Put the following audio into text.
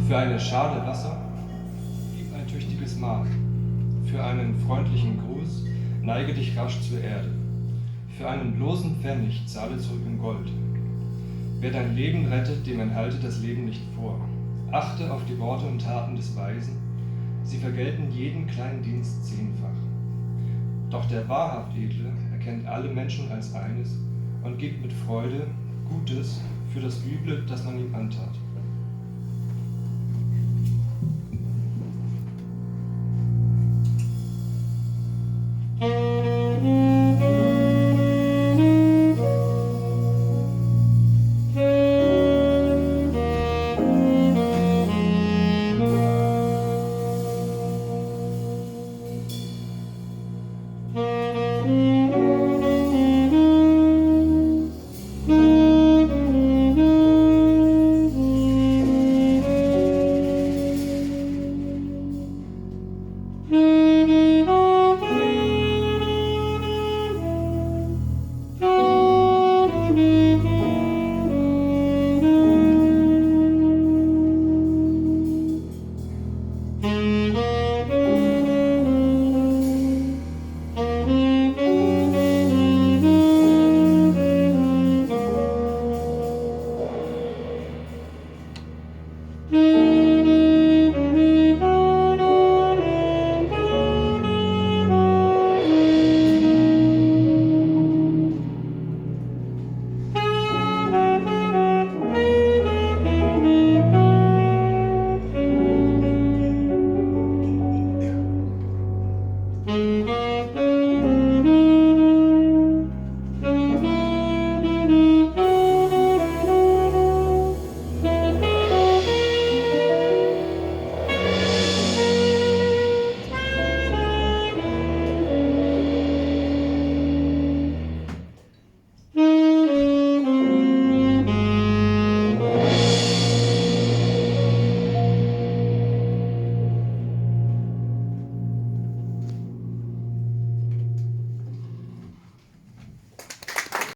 Für eine Schale Wasser gib ein tüchtiges Mahl. Für einen freundlichen Gruß neige dich rasch zur Erde. Für einen bloßen Pfennig zahle zurück in Gold. Wer dein Leben rettet, dem enthalte das Leben nicht vor. Achte auf die Worte und Taten des Weisen, sie vergelten jeden kleinen Dienst 10-fach. Doch der wahrhaft Edle erkennt alle Menschen als eines und gibt mit Freude Gutes für das Üble, das man ihm antat.